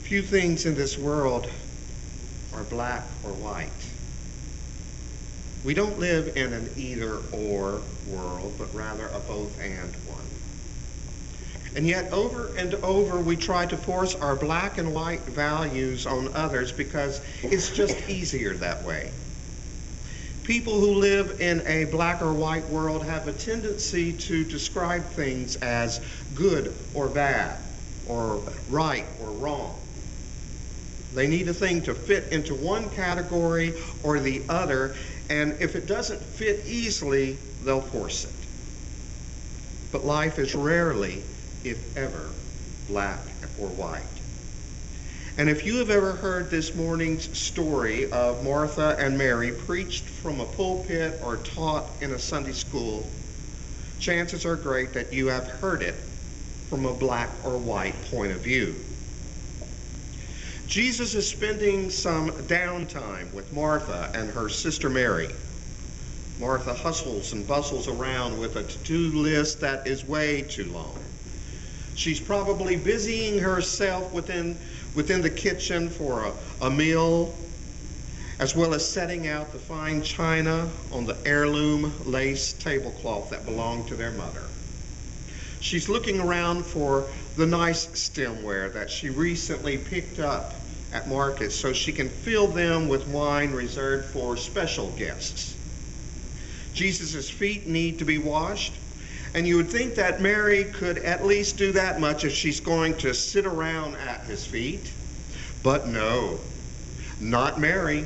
Few things in this world are black or white. We don't live in an either-or world, but rather a both-and one. And yet, over and over, we try to force our black and white values on others because it's just easier that way. People who live in a black or white world have a tendency to describe things as good or bad, or right or wrong. They need a thing to fit into one category or the other, and if it doesn't fit easily, they'll force it. But life is rarely, if ever, black or white. And if you have ever heard this morning's story of Martha and Mary preached from a pulpit or taught in a Sunday school, chances are great that you have heard it from a black or white point of view. Jesus is spending some downtime with Martha and her sister Mary. Martha hustles and bustles around with a to-do list that is way too long. She's probably busying herself within the kitchen for a meal, as well as setting out the fine china on the heirloom lace tablecloth that belonged to their mother. She's looking around for the nice stemware that she recently picked up at market so she can fill them with wine reserved for special guests. Jesus' feet need to be washed, and you would think that Mary could at least do that much if she's going to sit around at his feet. But no, not Mary.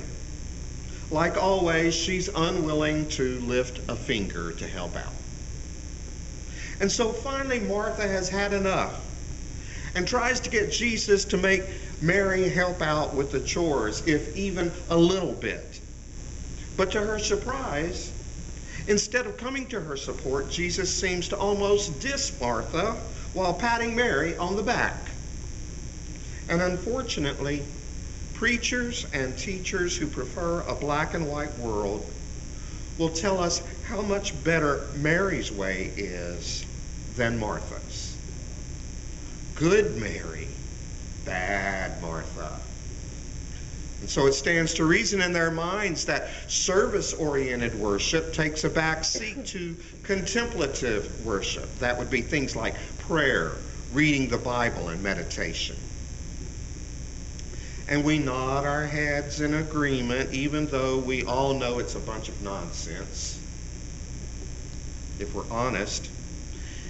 Like always, she's unwilling to lift a finger to help out. And so finally Martha has had enough and tries to get Jesus to make Mary help out with the chores, if even a little bit. But to her surprise, instead of coming to her support, Jesus seems to almost diss Martha while patting Mary on the back. And unfortunately, preachers and teachers who prefer a black and white world will tell us how much better Mary's way is than Martha's. Good Mary, bad Martha. And so it stands to reason in their minds that service-oriented worship takes a back seat to contemplative worship. That would be things like prayer, reading the Bible, and meditation. And we nod our heads in agreement, even though we all know it's a bunch of nonsense. If we're honest,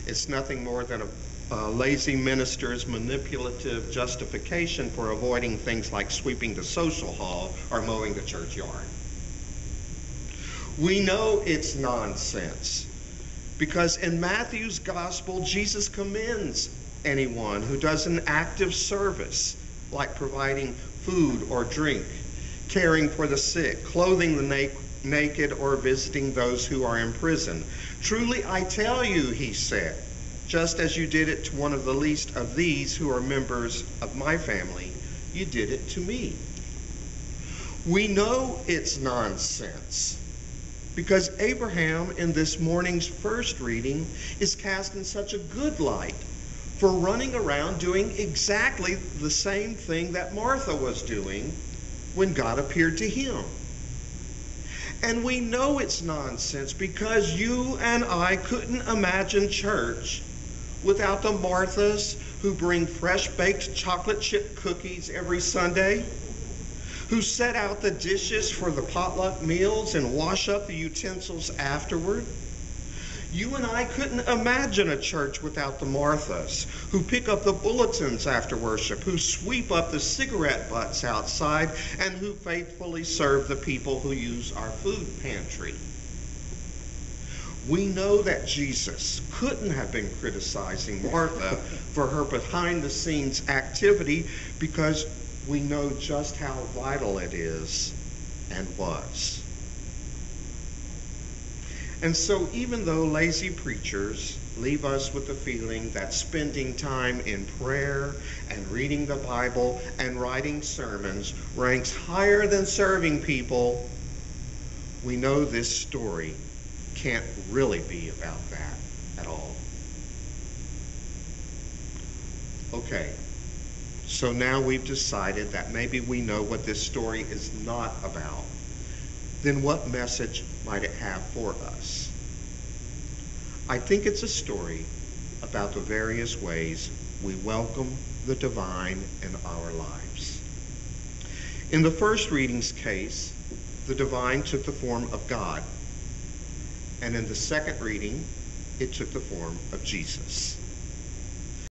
it's nothing more than a lazy minister's manipulative justification for avoiding things like sweeping the social hall or mowing the churchyard. We know it's nonsense because in Matthew's gospel, Jesus commends anyone who does an active service, like providing food or drink, caring for the sick, clothing the naked, or visiting those who are in prison. Truly, I tell you, he said, just as you did it to one of the least of these who are members of my family, you did it to me. We know it's nonsense because Abraham in this morning's first reading is cast in such a good light for running around doing exactly the same thing that Martha was doing when God appeared to him. And we know it's nonsense because you and I couldn't imagine church without the Marthas who bring fresh-baked chocolate chip cookies every Sunday, who set out the dishes for the potluck meals and wash up the utensils afterward. You and I couldn't imagine a church without the Marthas, who pick up the bulletins after worship, who sweep up the cigarette butts outside, and who faithfully serve the people who use our food pantry. We know that Jesus couldn't have been criticizing Martha for her behind-the-scenes activity because we know just how vital it is and was. And so even though lazy preachers leave us with the feeling that spending time in prayer and reading the Bible and writing sermons ranks higher than serving people, we know this story can't really be about that at all. Okay, So now we've decided that maybe we know what this story is not about. Then what message might it have for us? I think it's a story about the various ways we welcome the divine in our lives. In the first reading's case, the divine took the form of God. And in the second reading, it took the form of Jesus.